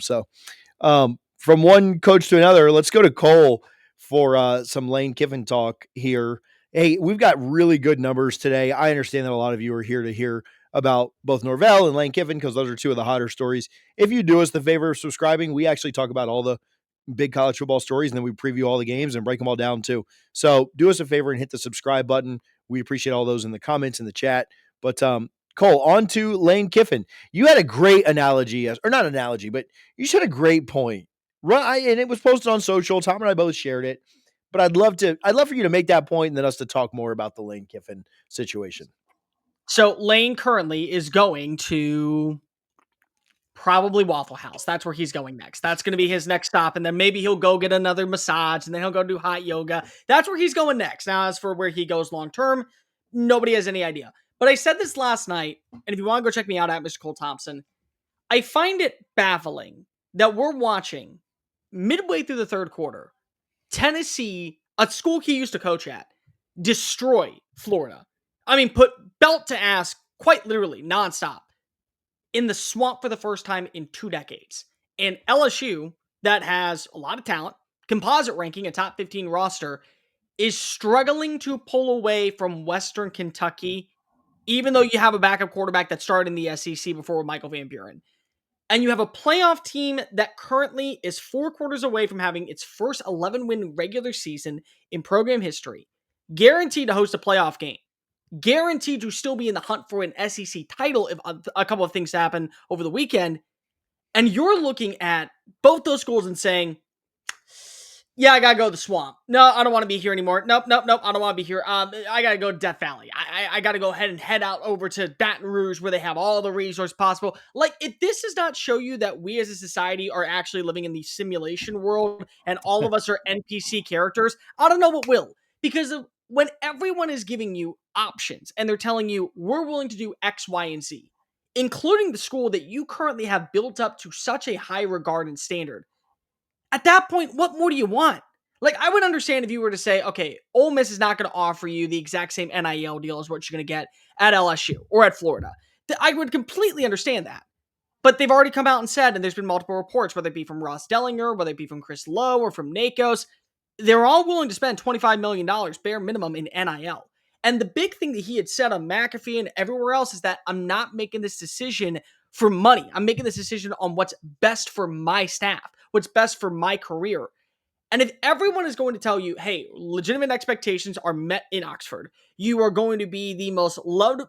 So from one coach to another, let's go to Cole for some Lane Kiffin talk here. Hey, we've got really good numbers today. I understand that a lot of you are here to hear about both Norvell and Lane Kiffin because those are two of the hotter stories. If you do us the favor of subscribing, we actually talk about all the big college football stories and then we preview all the games and break them all down too. So do us a favor and hit the subscribe button. We appreciate all those in the comments in the chat. But Cole, on to Lane Kiffin. You had a great analogy, or not analogy, but you said a great point. And it was posted on social. Tom and I both shared it. But I'd love for you to make that point and then us to talk more about the Lane Kiffin situation. So Lane currently is going to probably Waffle House. That's where he's going next. That's going to be his next stop. And then maybe he'll go get another massage and then he'll go do hot yoga. That's where he's going next. Now, as for where he goes long term, nobody has any idea. But I said this last night, and if you want to go check me out at Mr. Cole Thompson, I find it baffling that we're watching midway through the third quarter, Tennessee, a school he used to coach at, destroy Florida. I mean, put belt to ass, quite literally, nonstop, in the swamp for the first time in 2 decades. And LSU, that has a lot of talent, composite ranking, a top 15 roster, is struggling to pull away from Western Kentucky, even though you have a backup quarterback that started in the SEC before with Michael Van Buren. And you have a playoff team that currently is 4 quarters away from having its first 11-win regular season in program history, guaranteed to host a playoff game, guaranteed to still be in the hunt for an SEC title if a couple of things happen over the weekend. And you're looking at both those schools and saying, yeah, I gotta go to the swamp. No, I don't want to be here anymore. Nope. I don't want to be here. I gotta go to Death Valley. I gotta go ahead and head out over to Baton Rouge where they have all the resources possible. Like, if this does not show you that we as a society are actually living in the simulation world and all of us are NPC characters, I don't know what will. Because when everyone is giving you options and they're telling you, we're willing to do X, Y, and Z, including the school that you currently have built up to such a high regard and standard, at that point, what more do you want? Like, I would understand if you were to say, okay, Ole Miss is not going to offer you the exact same NIL deal as what you're going to get at LSU or at Florida. I would completely understand that. But they've already come out and said, and there's been multiple reports, whether it be from Ross Dellinger, whether it be from Chris Lowe or from NACOS, they're all willing to spend $25 million bare minimum in NIL. And the big thing that he had said on McAfee and everywhere else is that I'm not making this decision for money. I'm making this decision on what's best for my staff, what's best for my career. And if everyone is going to tell you, hey, legitimate expectations are met in Oxford, you are going to be the most loved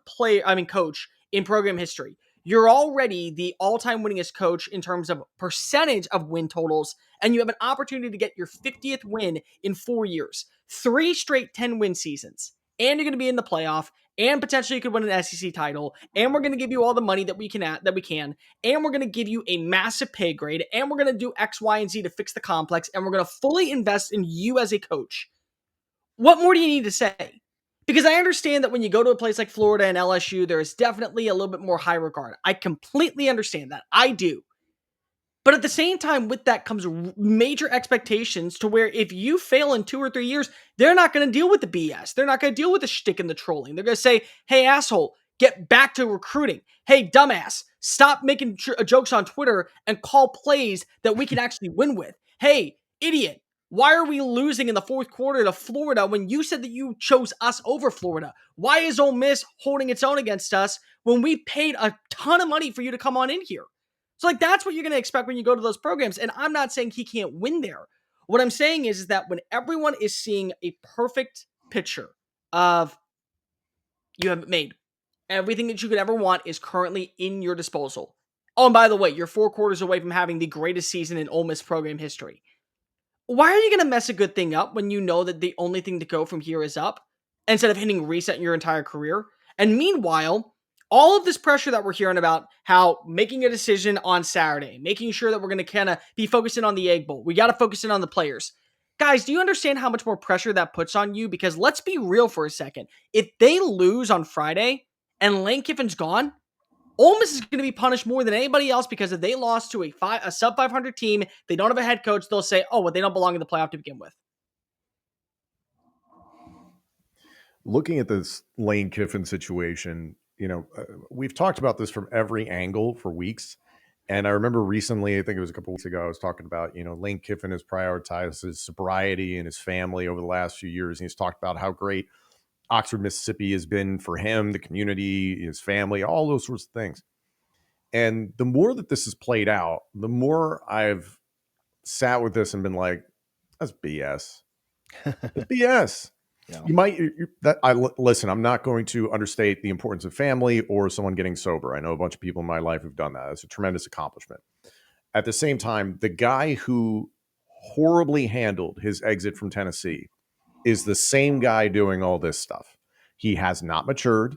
coach in program history. You're already the all-time winningest coach in terms of percentage of win totals, and you have an opportunity to get your 50th win in 4 years, 3 straight 10-win seasons, and you're going to be in the playoff, and potentially you could win an SEC title, and we're going to give you all the money that we can, and we're going to give you a massive pay grade, and we're going to do X, Y, and Z to fix the complex, and we're going to fully invest in you as a coach. What more do you need to say? Because I understand that when you go to a place like Florida and LSU, there is definitely a little bit more high regard. I completely understand that. I do. But at the same time, with that comes major expectations to where if you fail in 2 or 3 years, they're not going to deal with the BS. They're not going to deal with the shtick and the trolling. They're going to say, hey, asshole, get back to recruiting. Hey, dumbass, stop making jokes on Twitter and call plays that we can actually win with. Hey, idiot, why are we losing in the 4th quarter to Florida when you said that you chose us over Florida? Why is Ole Miss holding its own against us when we paid a ton of money for you to come on in here? So, like, that's what you're going to expect when you go to those programs. And I'm not saying he can't win there. What I'm saying is that when everyone is seeing a perfect picture of you have made everything that you could ever want is currently in your disposal. Oh, and by the way, you're 4 quarters away from having the greatest season in Ole Miss program history. Why are you going to mess a good thing up when you know that the only thing to go from here is up instead of hitting reset in your entire career? And meanwhile, all of this pressure that we're hearing about, how making a decision on Saturday, making sure that we're going to kind of be focusing on the Egg Bowl. We got to focus in on the players. Guys, do you understand how much more pressure that puts on you? Because let's be real for a second. If they lose on Friday and Lane Kiffin's gone, Ole Miss is going to be punished more than anybody else because if they lost to a sub 500 team, they don't have a head coach, they'll say, oh, well, they don't belong in the playoff to begin with. Looking at this Lane Kiffin situation, we've talked about this from every angle for weeks, And I remember recently, I think it was a couple weeks ago, I was talking about, Lane Kiffin has prioritized his sobriety and his family over the last few years. And he's talked about how great Oxford, Mississippi has been for him, the community, his family, all those sorts of things. And the more that this has played out, the more I've sat with this and been like, that's BS. That's BS. Yeah. You might listen. I'm not going to understate the importance of family or someone getting sober. I know a bunch of people in my life who've done that. It's a tremendous accomplishment. At the same time, the guy who horribly handled his exit from Tennessee is the same guy doing all this stuff. He has not matured.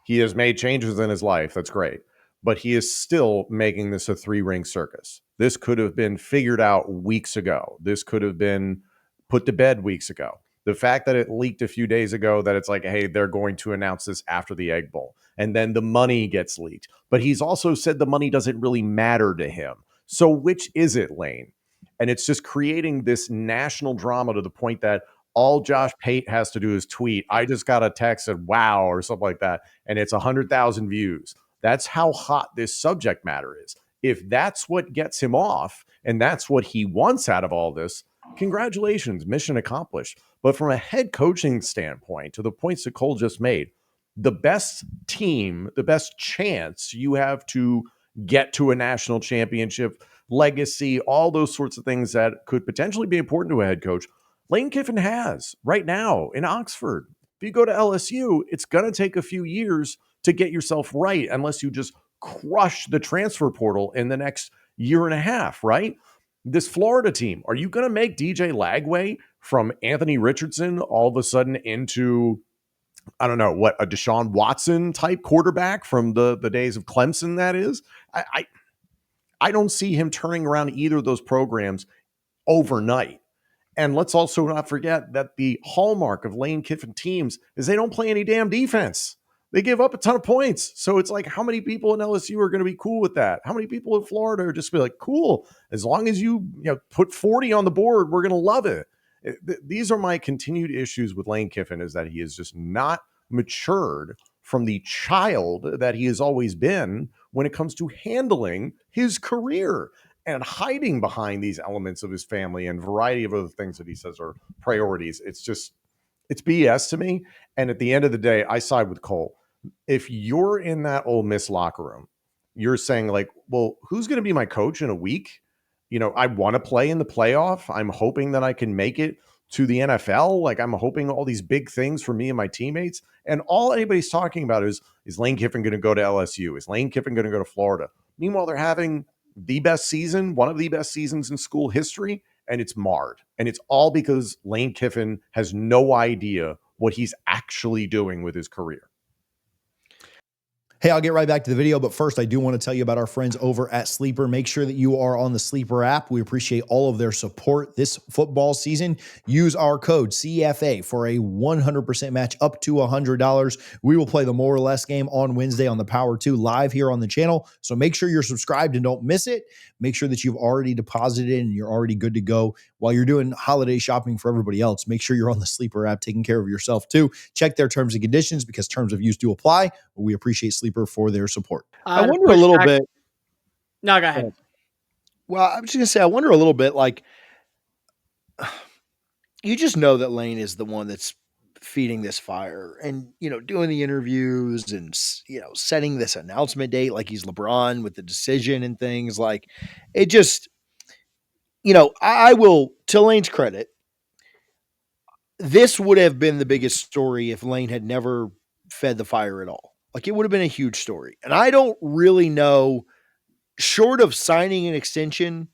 He has made changes in his life. That's great. But he is still making this a three-ring circus. This could have been figured out weeks ago. This could have been put to bed weeks ago. The fact that it leaked a few days ago that it's like, hey, they're going to announce this after the Egg Bowl. And then the money gets leaked. But he's also said the money doesn't really matter to him. So which is it, Lane? And it's just creating this national drama to the point that all Josh Pate has to do is tweet, I just got a text at wow or something like that, and it's 100,000 views. That's how hot this subject matter is. If that's what gets him off and that's what he wants out of all this, congratulations, mission accomplished. But from a head coaching standpoint, to the points that Cole just made, the best team, the best chance you have to get to a national championship, legacy, all those sorts of things that could potentially be important to a head coach, Lane Kiffin has right now in Oxford. If you go to LSU, it's going to take a few years to get yourself right unless you just crush the transfer portal in the next year and a half, right? This Florida team, are you going to make DJ Lagway from Anthony Richardson all of a sudden into, I don't know, what, a Deshaun Watson type quarterback from the days of Clemson, that is? I don't see him turning around either of those programs overnight. And let's also not forget that the hallmark of Lane Kiffin teams is they don't play any damn defense. They give up a ton of points. So it's like, how many people in LSU are going to be cool with that? How many people in Florida are just be like, cool, as long as you put 40 on the board, we're going to love it. These are my continued issues with Lane Kiffin, is that he is just not matured from the child that he has always been when it comes to handling his career and hiding behind these elements of his family and variety of other things that he says are priorities. It's BS to me. And at the end of the day, I side with Cole. If you're in that Ole Miss locker room, you're saying like, well, who's going to be my coach in a week? I want to play in the playoff. I'm hoping that I can make it to the NFL. Like, I'm hoping all these big things for me and my teammates. And all anybody's talking about is Lane Kiffin going to go to LSU? Is Lane Kiffin going to go to Florida? Meanwhile, they're having the best season, one of the best seasons in school history, and it's marred. And it's all because Lane Kiffin has no idea what he's actually doing with his career. Hey, I'll get right back to the video, but first I do want to tell you about our friends over at Sleeper. Make sure that you are on the Sleeper app. We appreciate all of their support this football season. Use our code CFA for a 100% match up to $100. We will play the more or less game on Wednesday on the Power 2 live here on the channel. So make sure you're subscribed and don't miss it. Make sure that you've already deposited and you're already good to go. While you're doing holiday shopping for everybody else, make sure you're on the Sleeper app taking care of yourself too. Check their terms and conditions because terms of use do apply. But we appreciate Sleeper for their support. I wonder a little bit. No, go ahead. Well, I'm just going to say, I wonder a little bit, like, you just know that Lane is the one that's feeding this fire and, doing the interviews and, setting this announcement date like he's LeBron with the decision and things. Like, it just, I will, to Lane's credit, this would have been the biggest story if Lane had never fed the fire at all. Like, it would have been a huge story. And I don't really know, short of signing an extension,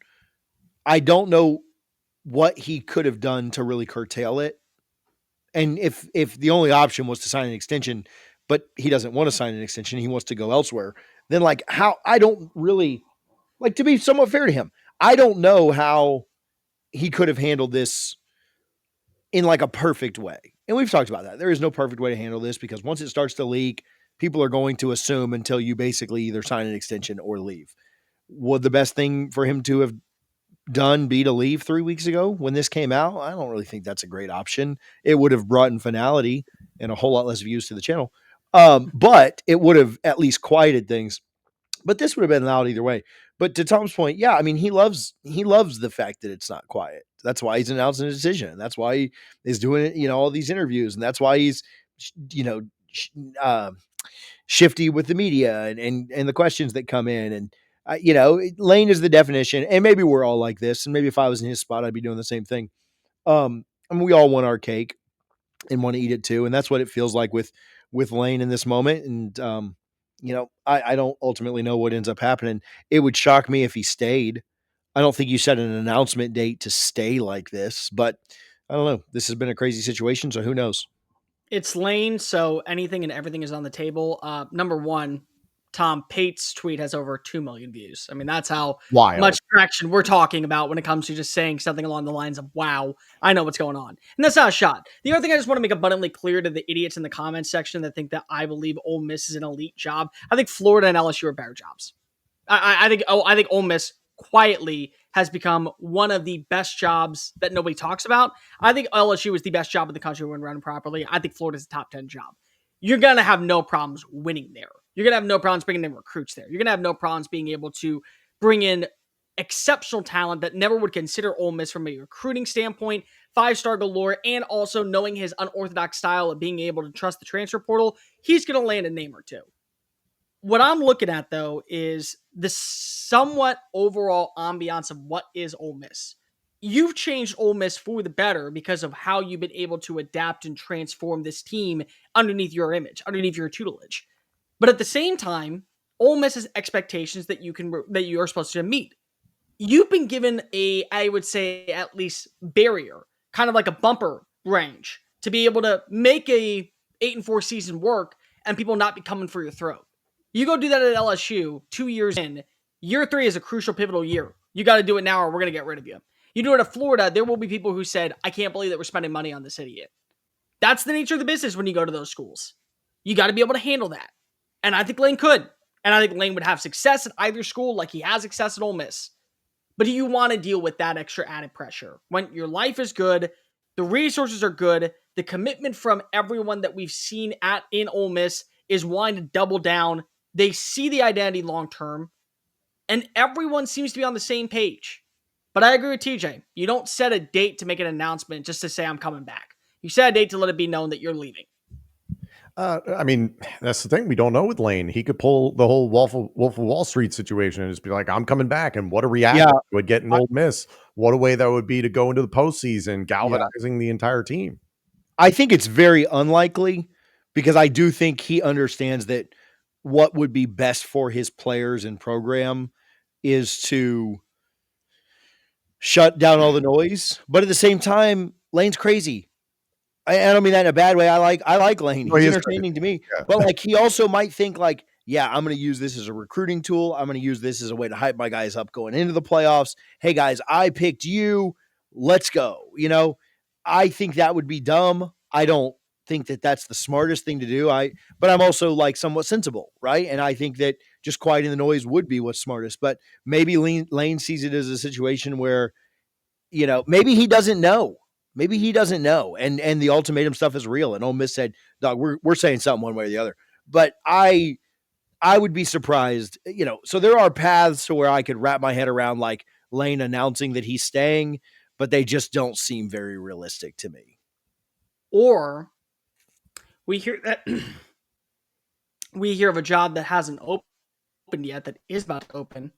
I don't know what he could have done to really curtail it. And if the only option was to sign an extension, but he doesn't want to sign an extension, he wants to go elsewhere, then like how, I don't really, like, to be somewhat fair to him, I don't know how he could have handled this in like a perfect way. And we've talked about that. There is no perfect way to handle this because once it starts to leak, people are going to assume until you basically either sign an extension or leave. Would the best thing for him to have done be to leave 3 weeks ago when this came out? I don't really think that's a great option. It would have brought in finality and a whole lot less views to the channel. But it would have at least quieted things. But this would have been loud either way. But to Tom's point, yeah, I mean, he loves the fact that it's not quiet. That's why he's announcing a decision. That's why he is doing it, all these interviews, and that's why he's, you know, uh, shifty with the media and the questions that come in. And Lane is the definition. And maybe we're all like this. And maybe if I was in his spot, I'd be doing the same thing. I mean, we all want our cake and want to eat it too, and that's what it feels like with Lane in this moment. And I don't ultimately know what ends up happening. It would shock me if he stayed. I don't think you set an announcement date to stay like this, but I don't know. This has been a crazy situation, so who knows? It's Lane, so anything and everything is on the table. Number one, Tom Pate's tweet has over 2 million views. I mean, that's how Wild. much traction we're talking about when it comes to just saying something along the lines of, wow, I know what's going on. And that's not a shot. The other thing I just want to make abundantly clear to the idiots in the comments section that think that I believe Ole Miss is an elite job, I think Florida and LSU are better jobs. I think Ole Miss quietly has become one of the best jobs that nobody talks about. I think LSU is the best job in the country when run properly. I think Florida's a top 10 job. You're going to have no problems winning there. You're going to have no problems bringing in recruits there. You're going to have no problems being able to bring in exceptional talent that never would consider Ole Miss from a recruiting standpoint, 5-star galore, and also knowing his unorthodox style of being able to trust the transfer portal. He's going to land a name or two. What I'm looking at, though, is the somewhat overall ambiance of what is Ole Miss. You've changed Ole Miss for the better because of how you've been able to adapt and transform this team underneath your image, underneath your tutelage. But at the same time, Ole Miss has expectations that you are supposed to meet. You've been given I would say at least barrier, kind of like a bumper range, to be able to make a 8-4 season work and people not be coming for your throat. You go do that at LSU 2 years in. Year 3 is a crucial, pivotal year. You got to do it now or we're going to get rid of you. You do it at Florida, there will be people who said, I can't believe that we're spending money on this idiot. That's the nature of the business when you go to those schools. You got to be able to handle that. And I think Lane could. And I think Lane would have success at either school like he has success at Ole Miss. But do you want to deal with that extra added pressure? When your life is good, the resources are good, the commitment from everyone that we've seen in Ole Miss is wanting to double down. They see the identity long term, and everyone seems to be on the same page. But I agree with TJ. You don't set a date to make an announcement just to say I'm coming back. You set a date to let it be known that you're leaving. I mean, that's the thing. We don't know with Lane. He could pull the whole Wolf of Wall Street situation and just be like, I'm coming back. And what a reaction would get in Ole Miss. What a way that would be to go into the postseason, galvanizing the entire team. I think it's very unlikely because I do think he understands that what would be best for his players and program is to shut down all the noise. But at the same time, Lane's crazy. I don't mean that in a bad way. I like Lane. He's entertaining to me. Yeah. But like he also might think like, yeah, I'm going to use this as a recruiting tool. I'm going to use this as a way to hype my guys up going into the playoffs. Hey guys, I picked you. Let's go. I think that would be dumb. I don't think that that's the smartest thing to do. But I'm also like somewhat sensible, right? And I think that just quieting the noise would be what's smartest. But maybe Lane sees it as a situation where, maybe he doesn't know. Maybe he doesn't know, and the ultimatum stuff is real. And Ole Miss said, "Dog, we're saying something one way or the other." But I would be surprised, So there are paths to where I could wrap my head around like Lane announcing that he's staying, but they just don't seem very realistic to me. Or we hear that we hear of a job that hasn't opened yet that is about to open.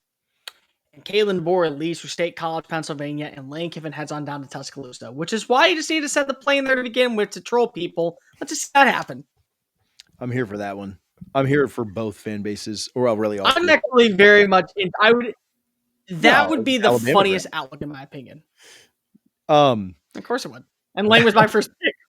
And Kalen Bohr leaves for State College, Pennsylvania, and Lane Kiffin heads on down to Tuscaloosa, which is why you just need to set the plane there to begin with to troll people. Let's just see that happen. I'm here for that one. I'm here for both fan bases, or really all. I'm actually very much. That would be the Alabama funniest outlook in my opinion. Of course it would. And Lane was my first pick.